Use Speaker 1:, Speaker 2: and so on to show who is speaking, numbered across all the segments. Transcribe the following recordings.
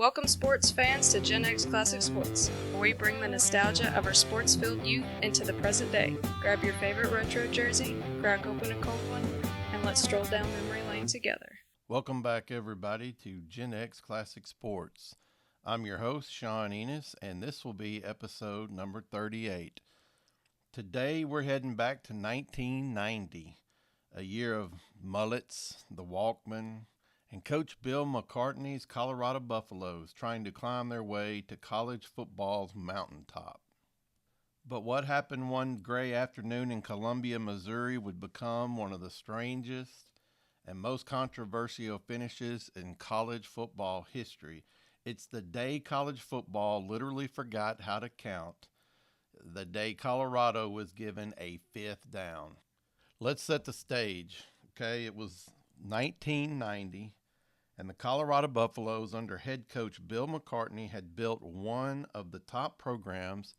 Speaker 1: Welcome sports fans to GenX Classic Sports, where we bring the nostalgia of our sports-filled youth into the present day. Grab your favorite retro jersey, crack open a cold one, and let's stroll down memory lane together.
Speaker 2: Welcome back, everybody, to GenX Classic Sports. I'm your host, Sean Enos, and this will be episode number 38. Today, we're heading back to 1990, a year of mullets, the Walkman, and Coach Bill McCartney's Colorado Buffaloes trying to climb their way to college football's mountaintop. But what happened one gray afternoon in Columbia, Missouri would become one of the strangest and most controversial finishes in college football history. It's the day college football literally forgot how to count, the day Colorado was given a fifth down. Let's set the stage, okay? It was 1990, and the Colorado Buffaloes under head coach Bill McCartney had built one of the top programs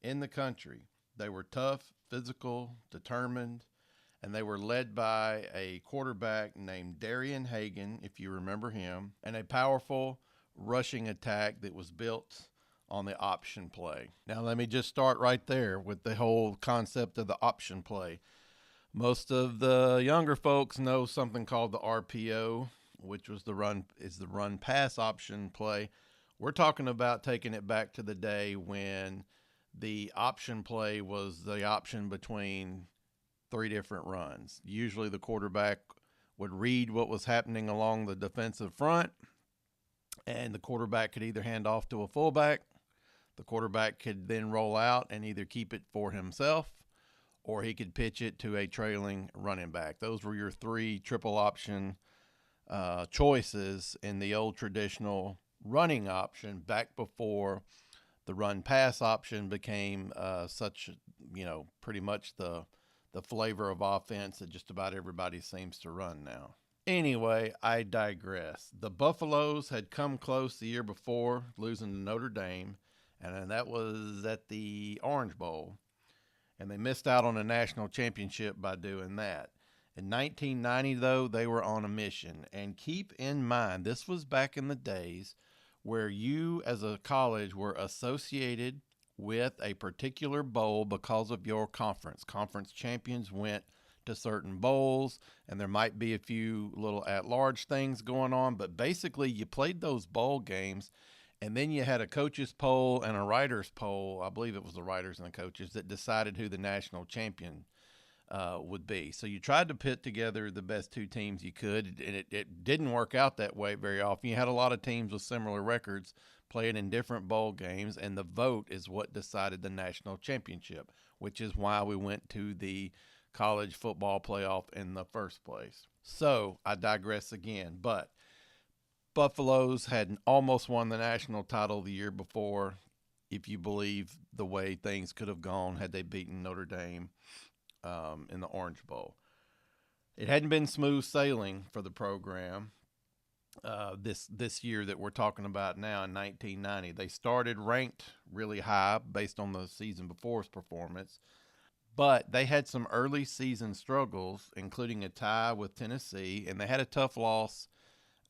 Speaker 2: in the country. They were tough, physical, determined, and they were led by a quarterback named Darian Hagan, if you remember him, and a powerful rushing attack that was built on the option play. Now, let me just start right there with the whole concept of the option play. Most of the younger folks know something called the RPO, which was the run pass option play. We're talking about taking it back to the day when the option play was the option between three different runs. Usually the quarterback would read what was happening along the defensive front, and the quarterback could either hand off to a fullback. The quarterback could then roll out and either keep it for himself, or he could pitch it to a trailing running back. Those were your three triple option choices in the old traditional running option back before the run pass option became pretty much the flavor of offense that just about everybody seems to run now. Anyway, I digress. The Buffaloes had come close the year before, losing to Notre Dame, and that was at the Orange Bowl. And they missed out on a national championship by doing that. In 1990, though, they were on a mission. And keep in mind, this was back in the days where you as a college were associated with a particular bowl because of your conference. Conference champions went to certain bowls, and there might be a few little at-large things going on, but basically you played those bowl games, and then you had a coaches poll and a writers poll. I believe it was the writers and the coaches that decided who the national champion would be. So you tried to put together the best two teams you could, and it didn't work out that way very often. You had a lot of teams with similar records playing in different bowl games, and the vote is what decided the national championship, which is why we went to the college football playoff in the first place. So I digress again, but Buffaloes had almost won the national title the year before, if you believe the way things could have gone had they beaten Notre Dame in the Orange Bowl. It hadn't been smooth sailing for the program this year that we're talking about now in 1990. They started ranked really high based on the season before's performance, but they had some early season struggles, including a tie with Tennessee, and they had a tough loss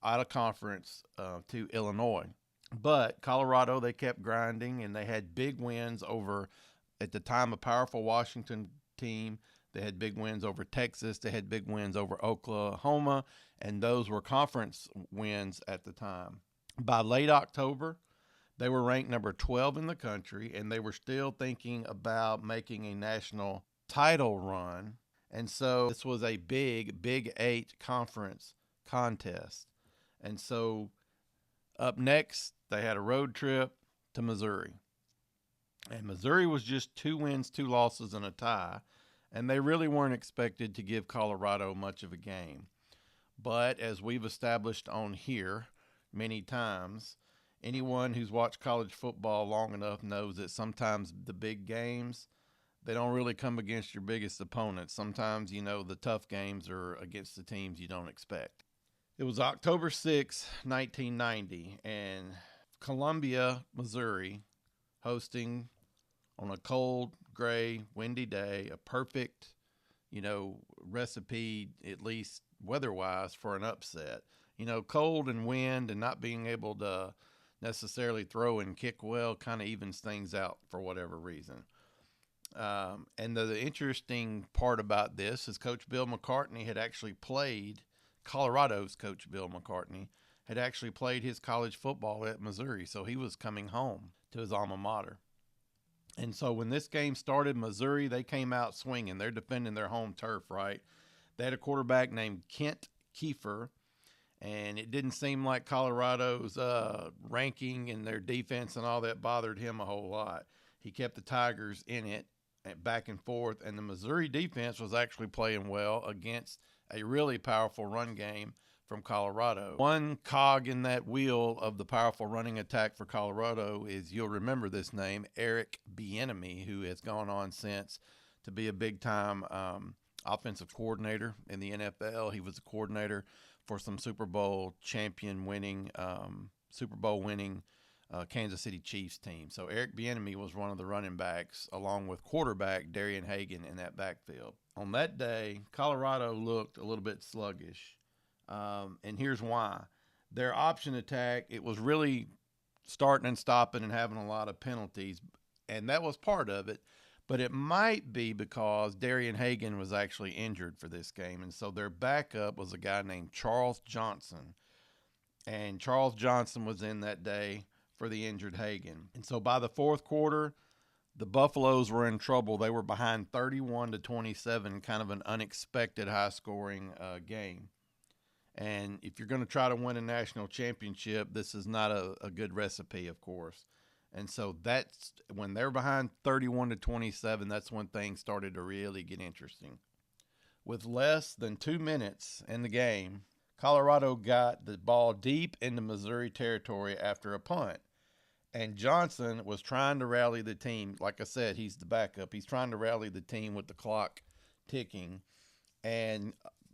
Speaker 2: out of conference to Illinois. But Colorado, they kept grinding, and they had big wins over, at the time, a powerful Washington team. They had big wins over Texas. They had big wins over Oklahoma, and those were conference wins at the time. By late October, they were ranked number 12 in the country, and they were still thinking about making a national title run. And so this was a Big 8 conference contest. And so up next, they had a road trip to Missouri. And Missouri was just 2 wins, 2 losses, and a tie. And they really weren't expected to give Colorado much of a game. But as we've established on here many times, anyone who's watched college football long enough knows that sometimes the big games, they don't really come against your biggest opponents. Sometimes, the tough games are against the teams you don't expect. It was October 6, 1990, and Columbia, Missouri, hosting on a cold, gray, windy day, a perfect, recipe, at least weather-wise, for an upset. Cold and wind and not being able to necessarily throw and kick well, kind of evens things out for whatever reason. And the interesting part about this is Coach Bill McCartney had actually played, Colorado's Coach Bill McCartney had actually played his college football at Missouri, so he was coming home to his alma mater. And so when this game started, Missouri, they came out swinging. They're defending their home turf, right? They had a quarterback named Kent Kiefer, and it didn't seem like Colorado's ranking and their defense and all that bothered him a whole lot. He kept the Tigers in it, back and forth, and the Missouri defense was actually playing well against a really powerful run game from Colorado. One cog in that wheel of the powerful running attack for Colorado is, you'll remember this name, Eric Bieniemy, who has gone on since to be a big-time offensive coordinator in the NFL. He was a coordinator for some Super Bowl winning Kansas City Chiefs team. So Eric Bieniemy was one of the running backs, along with quarterback Darian Hagan in that backfield. On that day, Colorado looked a little bit sluggish. And here's why. Their option attack, it was really starting and stopping and having a lot of penalties, and that was part of it. But it might be because Darian Hagan was actually injured for this game, and so their backup was a guy named Charles Johnson. And Charles Johnson was in that day for the injured Hagan. And so by the fourth quarter, the Buffaloes were in trouble. They were behind 31-27, kind of an unexpected high-scoring game. And if you're going to try to win a national championship, this is not a good recipe, of course. And so that's when they're behind 31-27, that's when things started to really get interesting. With less than 2 minutes in the game, Colorado got the ball deep into Missouri territory after a punt. And Johnson was trying to rally the team. Like I said, he's the backup. He's trying to rally the team with the clock ticking. And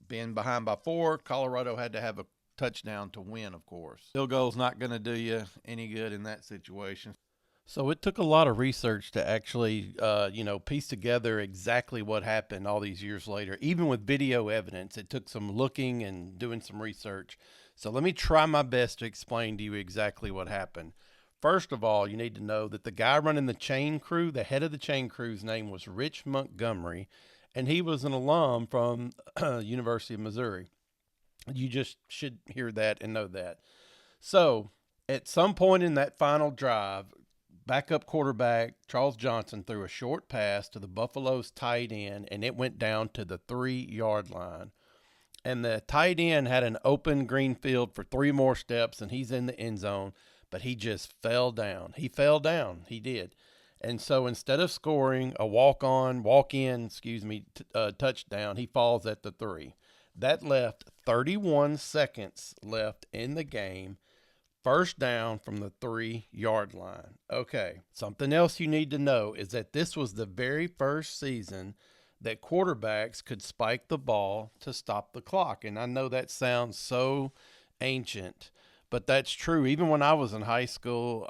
Speaker 2: being behind by 4, Colorado had to have a touchdown to win, of course. Field goal's not going to do you any good in that situation. So it took a lot of research to actually, piece together exactly what happened all these years later. Even with video evidence, it took some looking and doing some research. So let me try my best to explain to you exactly what happened. First of all, you need to know that the guy running the chain crew, the head of the chain crew's name was Rich Montgomery, and he was an alum from University of Missouri. You just should hear that and know that. So at some point in that final drive, backup quarterback Charles Johnson threw a short pass to the Buffaloes tight end, and it went down to the 3-yard line. And the tight end had an open green field for 3 more steps, and he's in the end zone, but he just fell down. He fell down. He did. And so instead of scoring a walk-in touchdown, he falls at the 3. That left 31 seconds left in the game. First down from the 3-yard line. Okay, something else you need to know is that this was the very first season that quarterbacks could spike the ball to stop the clock. And I know that sounds so ancient, but that's true. Even when I was in high school,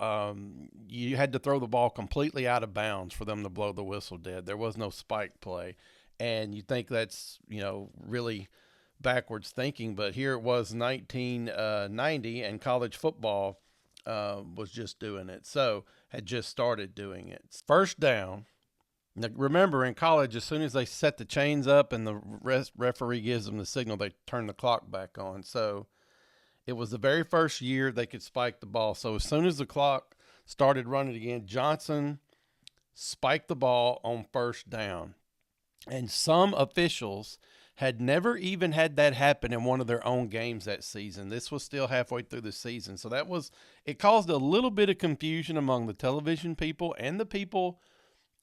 Speaker 2: you had to throw the ball completely out of bounds for them to blow the whistle dead. There was no spike play. And you think that's, really backwards thinking, but here it was 1990, and college football was just doing it. So had just started doing it. First down. Now, remember, in college, as soon as they set the chains up and the referee gives them the signal, they turn the clock back on. So it was the very first year they could spike the ball. So as soon as the clock started running again, Johnson spiked the ball on first down. And some officials had never even had that happen in one of their own games that season. This was still halfway through the season. So it caused a little bit of confusion among the television people and the people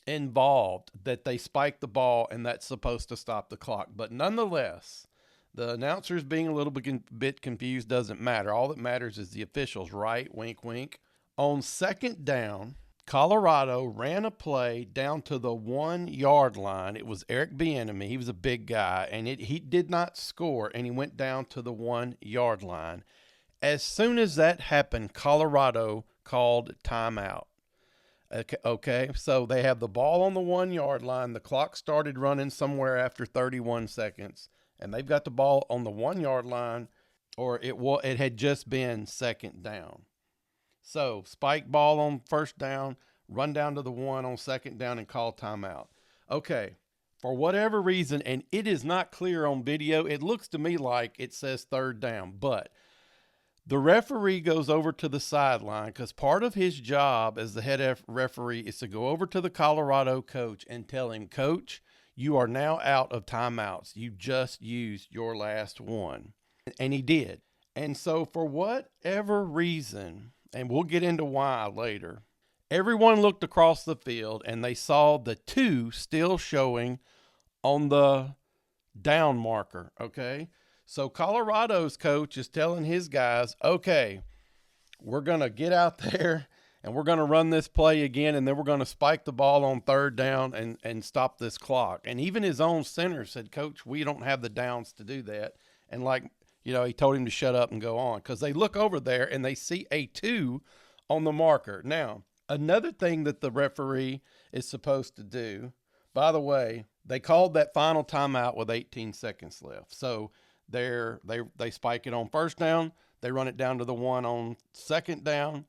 Speaker 2: involved that they spiked the ball and that's supposed to stop the clock. But nonetheless, the announcers being a little bit confused doesn't matter. All that matters is the officials, right? Wink, wink. On second down, Colorado ran a play down to the 1-yard line. It was Eric Bieniemy. He was a big guy, and he did not score, and he went down to the 1-yard line. As soon as that happened, Colorado called timeout. Okay, so they have the ball on the 1-yard line. The clock started running somewhere after 31 seconds, and they've got the ball on the 1-yard line, or it had just been second down. So spike ball on first down, run down to the 1 on second down and call timeout. Okay, for whatever reason, and it is not clear on video, it looks to me like it says third down, but the referee goes over to the sideline because part of his job as the head referee is to go over to the Colorado coach and tell him, Coach, you are now out of timeouts. You just used your last one. And he did. And so for whatever reason, and we'll get into why later, everyone looked across the field and they saw the 2 still showing on the down marker, okay? So Colorado's coach is telling his guys, okay, we're going to get out there and we're going to run this play again, and then we're going to spike the ball on third down and stop this clock. And even his own center said, Coach, we don't have the downs to do that. And he told him to shut up and go on because they look over there and they see a 2 on the marker. Now, another thing that the referee is supposed to do, by the way, they called that final timeout with 18 seconds left. So they spike it on first down. They run it down to the 1 on second down.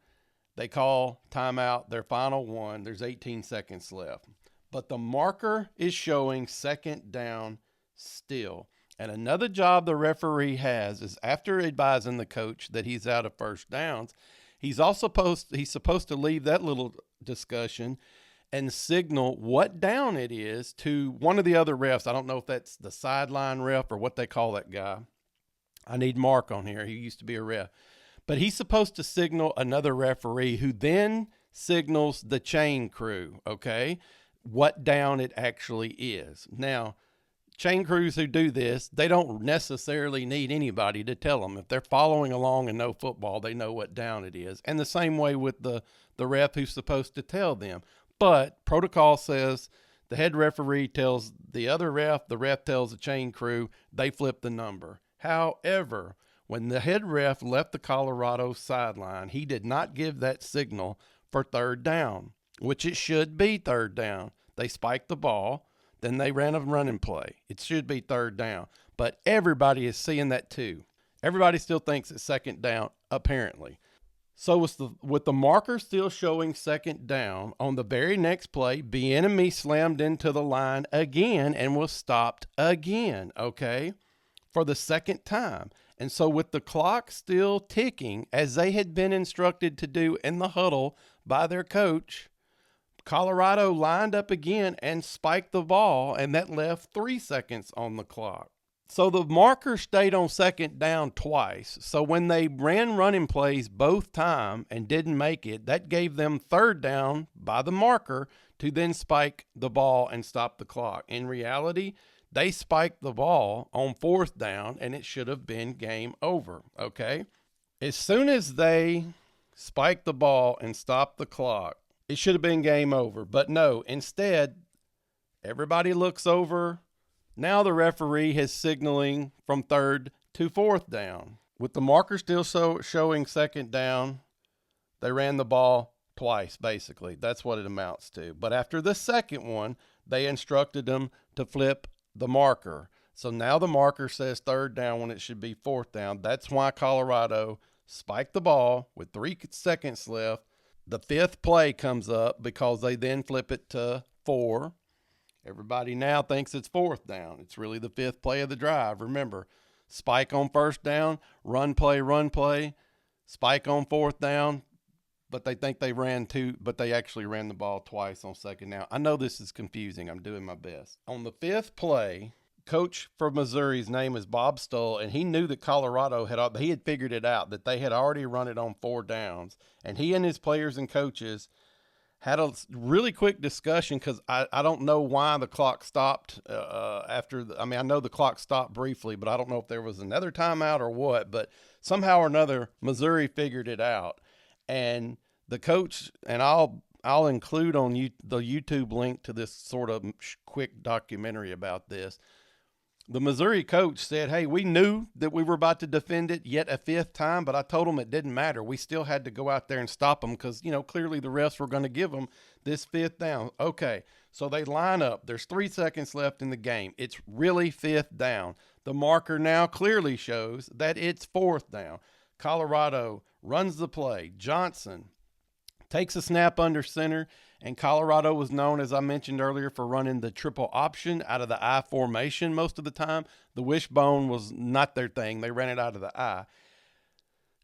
Speaker 2: They call timeout, their final one. There's 18 seconds left. But the marker is showing second down still. And another job the referee has is after advising the coach that he's out of first downs, he's supposed to leave that little discussion and signal what down it is to one of the other refs. I don't know if that's the sideline ref or what they call that guy. I need Mark on here. He used to be a ref. But he's supposed to signal another referee who then signals the chain crew, okay, what down it actually is. Now, chain crews who do this, they don't necessarily need anybody to tell them. If they're following along and know football, they know what down it is. And the same way with the ref who's supposed to tell them. But protocol says the head referee tells the other ref, the ref tells the chain crew, they flip the number. However, when the head ref left the Colorado sideline, he did not give that signal for third down, which it should be third down. They spiked the ball, then they ran a running play. It should be third down. But everybody is seeing that too. Everybody still thinks it's second down, apparently. So with the marker still showing second down, on the very next play, Bieniemy slammed into the line again and was stopped again, okay, for the second time. And so with the clock still ticking, as they had been instructed to do in the huddle by their coach, Colorado lined up again and spiked the ball, and that left 3 seconds on the clock. So the marker stayed on second down twice. So when they ran running plays both time and didn't make it, that gave them third down by the marker to then spike the ball and stop the clock. In reality, they spiked the ball on fourth down, and it should have been game over, okay? As soon as they spiked the ball and stopped the clock, it should have been game over. But no, instead, everybody looks over. Now the referee is signaling from third to fourth down. With the marker still showing second down, they ran the ball twice, basically. That's what it amounts to. But after the second one, they instructed them to flip the marker. So now the marker says third down when it should be fourth down. That's why Colorado spiked the ball with 3 seconds left. The fifth play comes up because they then flip it to 4. Everybody now thinks it's fourth down. It's really the fifth play of the drive. Remember, spike on first down, run play, spike on fourth down, but they think they ran 2, but they actually ran the ball twice on second down. I know this is confusing. I'm doing my best. On the fifth play, coach for Missouri's name is Bob Stoll, and he knew that Colorado had figured it out, that they had already run it on 4 downs, and he and his players and coaches had a really quick discussion because I don't know why the clock stopped I know the clock stopped briefly, but I don't know if there was another timeout or what, but somehow or another, Missouri figured it out. And the coach, and I'll include on the YouTube link to this sort of quick documentary about this. The Missouri coach said, hey, we knew that we were about to defend it yet a fifth time, but I told them it didn't matter. We still had to go out there and stop them because, clearly the refs were going to give them this fifth down. Okay, so they line up. There's 3 seconds left in the game. It's really fifth down. The marker now clearly shows that it's fourth down. Colorado runs the play. Johnson takes a snap under center, and Colorado was known, as I mentioned earlier, for running the triple option out of the I formation most of the time. The wishbone was not their thing. They ran it out of the I.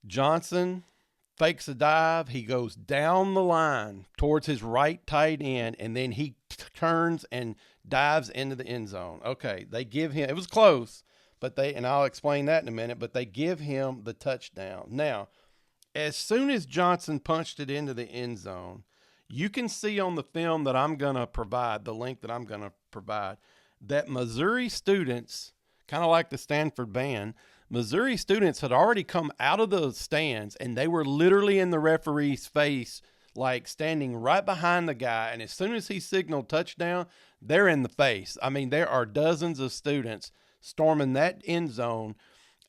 Speaker 2: Johnson fakes a dive. He goes down the line towards his right tight end, and then he turns and dives into the end zone. Okay, they give him – it was close, but and I'll explain that in a minute, but they give him the touchdown. Now, as soon as Johnson punched it into the end zone, you can see on the film that I'm going to provide, the link that I'm going to provide, that Missouri students, kind of like the Stanford band, Missouri students had already come out of the stands, and they were literally in the referee's face, like standing right behind the guy. And as soon as he signaled touchdown, they're in the face. I mean, there are dozens of students storming that end zone,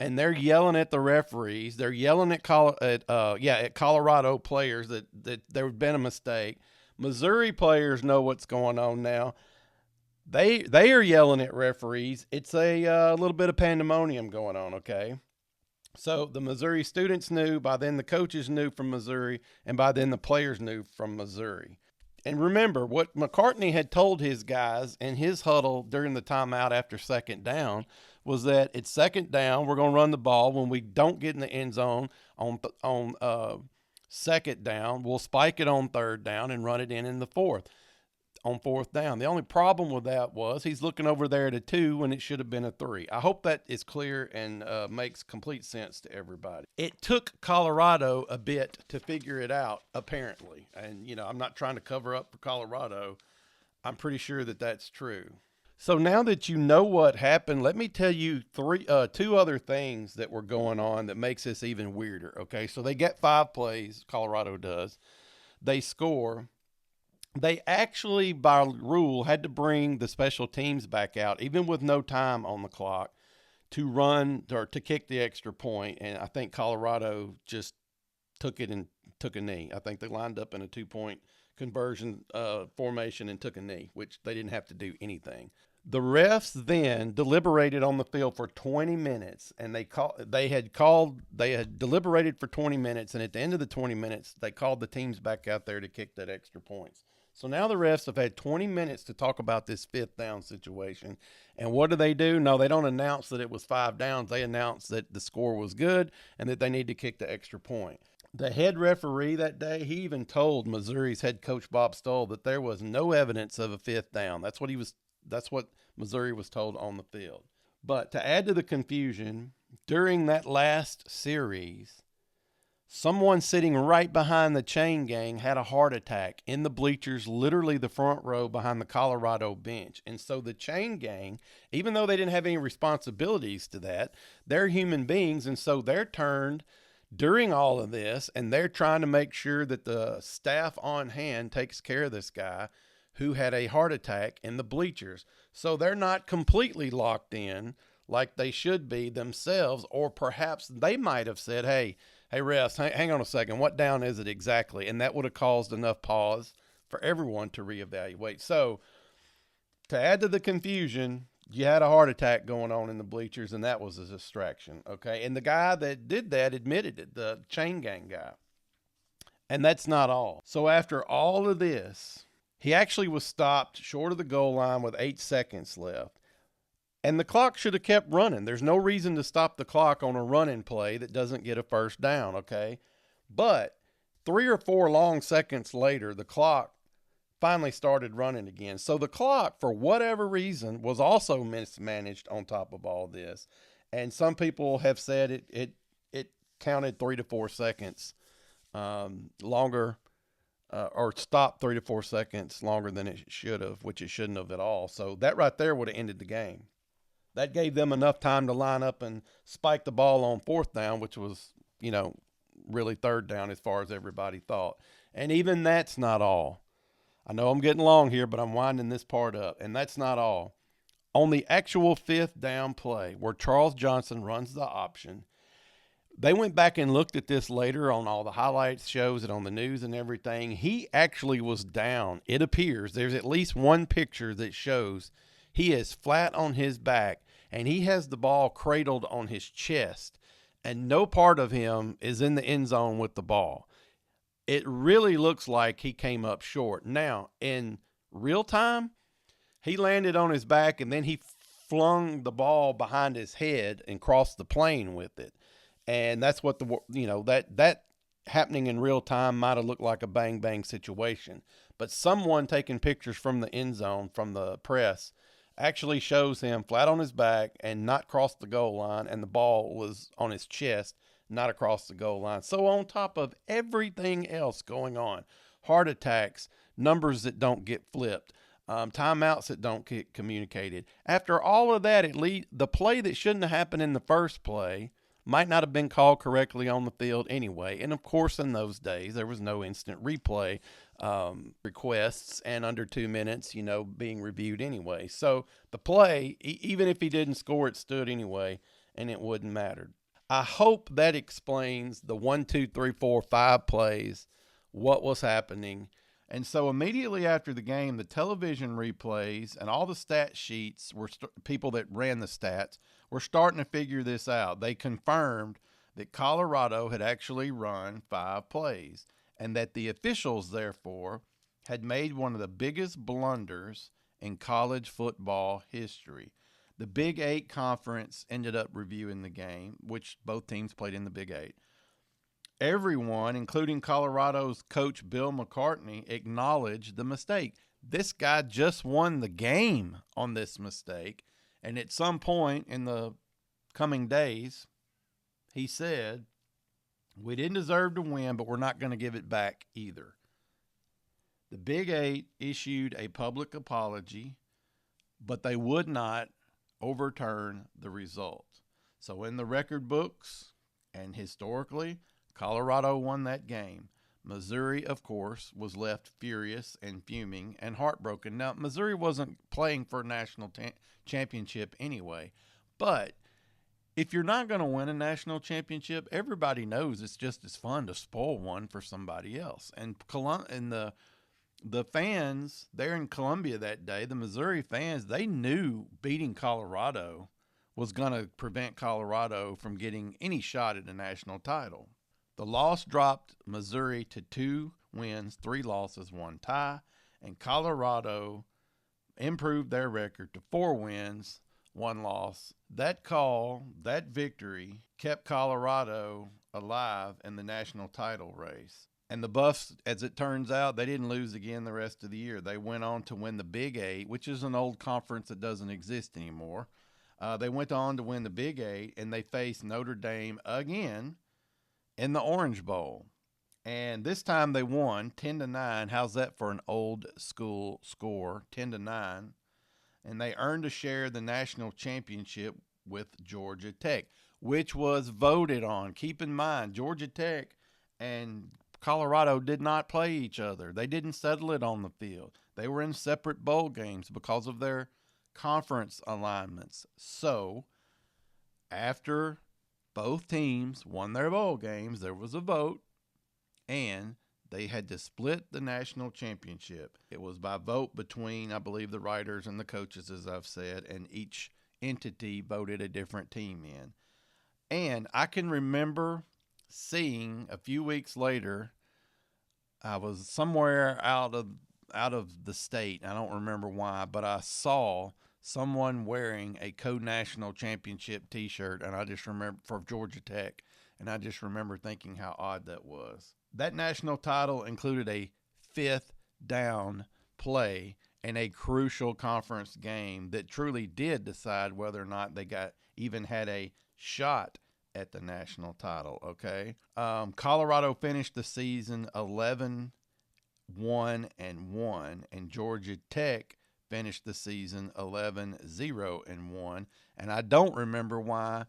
Speaker 2: and they're yelling at the referees. They're yelling at Colorado players that there had been a mistake. Missouri players know what's going on now. They are yelling at referees. It's a little bit of pandemonium going on, okay? So the Missouri students knew. By then the coaches knew from Missouri, and by then the players knew from Missouri. And remember, what McCartney had told his guys in his huddle during the timeout after second down was that it's second down, we're going to run the ball. When we don't get in the end zone on second down, we'll spike it on third down and run it in the fourth. On fourth down. The only problem with that was he's looking over there at a 2 when it should have been a 3. I hope that is clear and makes complete sense to everybody. It took Colorado a bit to figure it out, apparently. And, I'm not trying to cover up for Colorado. I'm pretty sure that that's true. So now that you know what happened, let me tell you two other things that were going on that makes this even weirder. Okay, so they get 5 plays, Colorado does. They score. They actually, by rule, had to bring the special teams back out, even with no time on the clock, to run or to kick the extra point. And I think Colorado just took it and took a knee. I think they lined up in a 2-point conversion formation and took a knee, which they didn't have to do anything. The refs then deliberated on the field for 20 minutes, and they had deliberated for 20 minutes, and at the end of the 20 minutes, they called the teams back out there to kick that extra points. So now the refs have had 20 minutes to talk about this 5th down situation. And what do? No, they don't announce that it was 5 downs. They announce that the score was good and that they need to kick the extra point. The head referee that day, he even told Missouri's head coach Bob Stoll that there was no evidence of a 5th down. That's what Missouri was told on the field. But to add to the confusion, during that last series, someone sitting right behind the chain gang had a heart attack in the bleachers, literally the front row behind the Colorado bench. And so the chain gang, even though they didn't have any responsibilities to that, they're human beings. And so they're turned during all of this, and they're trying to make sure that the staff on hand takes care of this guy who had a heart attack in the bleachers. So they're not completely locked in like they should be themselves, or perhaps they might have said, hey, refs, hang on a second. What down is it exactly? And that would have caused enough pause for everyone to reevaluate. So to add to the confusion, you had a heart attack going on in the bleachers, and that was a distraction, okay? And the guy that did that admitted it, the chain gang guy. And that's not all. So after all of this, he actually was stopped short of the goal line with 8 seconds left. And the clock should have kept running. There's no reason to stop the clock on a running play that doesn't get a first down, okay? But 3 or 4 long seconds later, the clock finally started running again. So the clock, for whatever reason, was also mismanaged on top of all this. And some people have said it counted 3 to 4 seconds longer, or stopped 3 to 4 seconds longer than it should have, which it shouldn't have at all. So that right there would have ended the game. That gave them enough time to line up and spike the ball on 4th down, which was, really 3rd down as far as everybody thought. And even that's not all. I know I'm getting long here, but I'm winding this part up. And that's not all. On the actual 5th down play where Charles Johnson runs the option, they went back and looked at this later on all the highlights shows and on the news and everything. He actually was down. It appears there's at least one picture that shows he is flat on his back, and he has the ball cradled on his chest. and no part of him is in the end zone with the ball. It really looks like he came up short. Now, in real time, he landed on his back and then he flung the ball behind his head and crossed the plane with it. And that's what that happening in real time might have looked like a bang bang situation. But someone taking pictures from the end zone from the press actually shows him flat on his back and not cross the goal line, and the ball was on his chest, not across the goal line. So on top of everything else going on, heart attacks, numbers that don't get flipped, timeouts that don't get communicated. After all of that, the play that shouldn't have happened in the first play might not have been called correctly on the field anyway. And of course, in those days, there was no instant replay requests, and under 2 minutes, being reviewed anyway. So the play, even if he didn't score, it stood anyway, and it wouldn't matter. I hope that explains the 1, 2, 3, 4, 5 plays, what was happening. And so immediately after the game, the television replays and all the stat sheets people that ran the stats were starting to figure this out. They confirmed that Colorado had actually run 5 plays and that the officials, therefore, had made one of the biggest blunders in college football history. The Big 8 conference ended up reviewing the game, which both teams played in the Big 8. Everyone, including Colorado's coach Bill McCartney, acknowledged the mistake. This guy just won the game on this mistake, and at some point in the coming days, he said, "We didn't deserve to win, but we're not going to give it back either." The Big 8 issued a public apology, but they would not overturn the result. So in the record books and historically, Colorado won that game. Missouri, of course, was left furious and fuming and heartbroken. Now, Missouri wasn't playing for a national championship anyway, but if you're not going to win a national championship, everybody knows it's just as fun to spoil one for somebody else. And the fans there in Columbia that day, the Missouri fans, they knew beating Colorado was going to prevent Colorado from getting any shot at a national title. The loss dropped Missouri to 2 wins, 3 losses, 1 tie, and Colorado improved their record to 4 wins, 1 loss. That victory, kept Colorado alive in the national title race. And the Buffs, as it turns out, they didn't lose again the rest of the year. They went on to win the Big 8, which is an old conference that doesn't exist anymore. They went on to win the Big 8, and they faced Notre Dame again in the Orange Bowl. And this time they won 10-9. How's that for an old school score? 10-9. And they earned a share of the national championship with Georgia Tech, which was voted on. Keep in mind, Georgia Tech and Colorado did not play each other. They didn't settle it on the field. They were in separate bowl games because of their conference alignments. So, after both teams won their bowl games, there was a vote, and they had to split the national championship. It was by vote between, I believe, the writers and the coaches, as I've said, and each entity voted a different team in. And I can remember seeing a few weeks later, I was somewhere out of the state. I don't remember why, but I saw someone wearing a co-national championship T-shirt, and I just remember for Georgia Tech, and I just remember thinking how odd that was. That national title included a 5th down play in a crucial conference game that truly did decide whether or not they had a shot at the national title. Okay, Colorado finished the season 11-1-1, and Georgia Tech finished the season 11-0-1. And I don't remember why,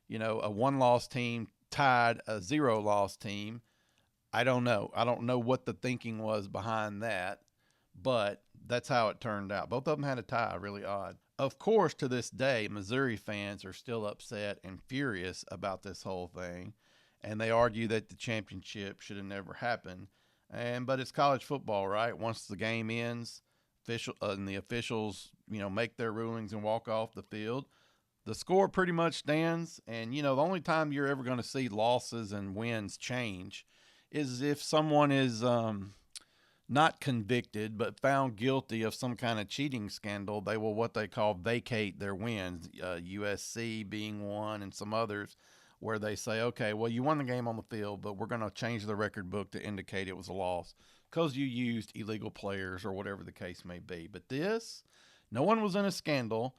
Speaker 2: a 1-loss team tied a 0-loss team. I don't know. I don't know what the thinking was behind that, but that's how it turned out. Both of them had a tie. Really odd. Of course, to this day, Missouri fans are still upset and furious about this whole thing, and they argue that the championship should have never happened. But it's college football, right? Once the game ends, and the officials, make their rulings and walk off the field, the score pretty much stands. And, the only time you're ever going to see losses and wins change is if someone is not convicted but found guilty of some kind of cheating scandal. They will what they call vacate their wins, USC being one and some others, where they say, okay, well, you won the game on the field, but we're going to change the record book to indicate it was a loss because you used illegal players or whatever the case may be. But no one was in a scandal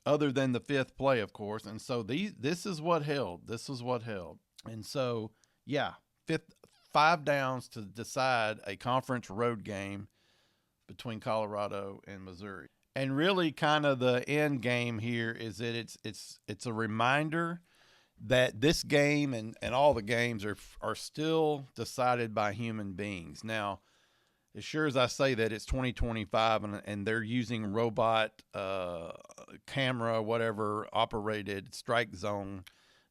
Speaker 2: other than the fifth play, of course. And so this is what held. This is what held. And so, yeah, 5 downs to decide a conference road game between Colorado and Missouri. And really kind of the end game here is that it's a reminder that this game and all the games are still decided by human beings. Now, as sure as I say that, it's 2025 and they're using robot camera, whatever, operated strike zone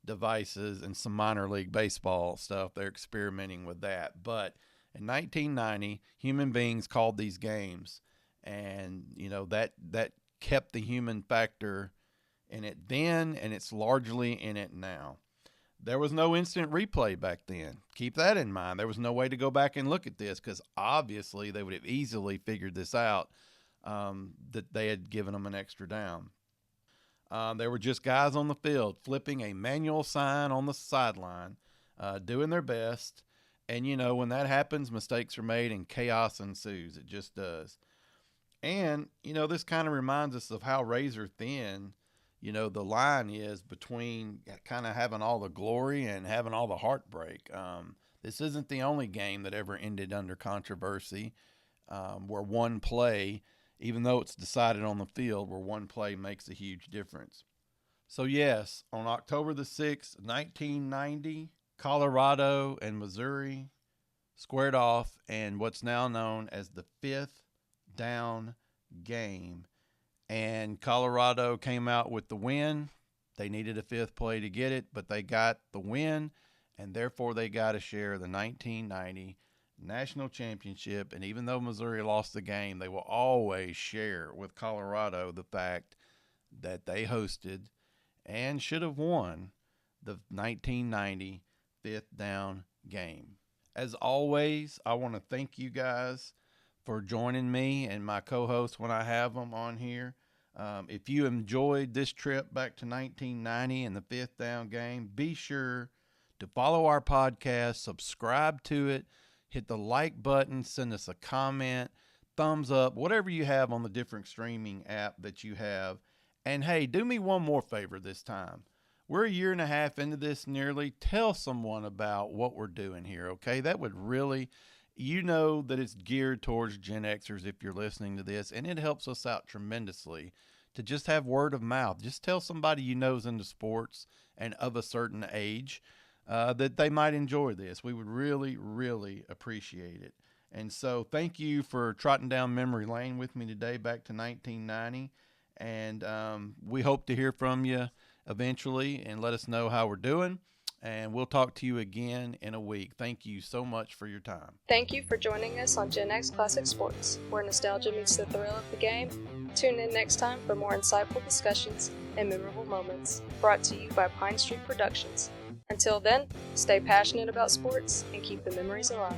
Speaker 2: devices and some minor league baseball stuff. They're experimenting with that. But in 1990, human beings called these games, and that kept the human factor in it then, and it's largely in it now. There was no instant replay back then. Keep that in mind. There was no way to go back and look at this because obviously they would have easily figured this out, that they had given them an extra down. There were just guys on the field flipping a manual sign on the sideline, doing their best. And, when that happens, mistakes are made and chaos ensues. It just does. And, this kind of reminds us of how razor thin, the line is between kind of having all the glory and having all the heartbreak. This isn't the only game that ever ended under controversy, where one play, even though it's decided on the field, where one play makes a huge difference. So yes, on October the 6th, 1990, Colorado and Missouri squared off in what's now known as the 5th down game. And Colorado came out with the win. They needed a 5th play to get it, but they got the win, and therefore they got a share of the 1990 national championship. And even though Missouri lost the game, they will always share with Colorado the fact that they hosted and should have won the 1990 5th down game. As always, I want to thank you guys for joining me and my co-hosts when I have them on here. If you enjoyed this trip back to 1990 and the 5th down game, be sure to follow our podcast, subscribe to it, hit the like button, send us a comment, thumbs up, whatever you have on the different streaming app that you have. And hey, do me one more favor this time. We're a year and a half into this nearly. Tell someone about what we're doing here, okay? That would really, that it's geared towards Gen Xers if you're listening to this, and it helps us out tremendously to just have word of mouth. Just tell somebody you know is into sports and of a certain age that they might enjoy this. We would really, really appreciate it. And so thank you for trotting down memory lane with me today back to 1990. And we hope to hear from you eventually and let us know how we're doing. And we'll talk to you again in a week. Thank you so much for your time.
Speaker 1: Thank you for joining us on GenX Classic Sports, where nostalgia meets the thrill of the game. Tune in next time for more insightful discussions and memorable moments, brought to you by Pine Street Productions. Until then, stay passionate about sports and keep the memories alive.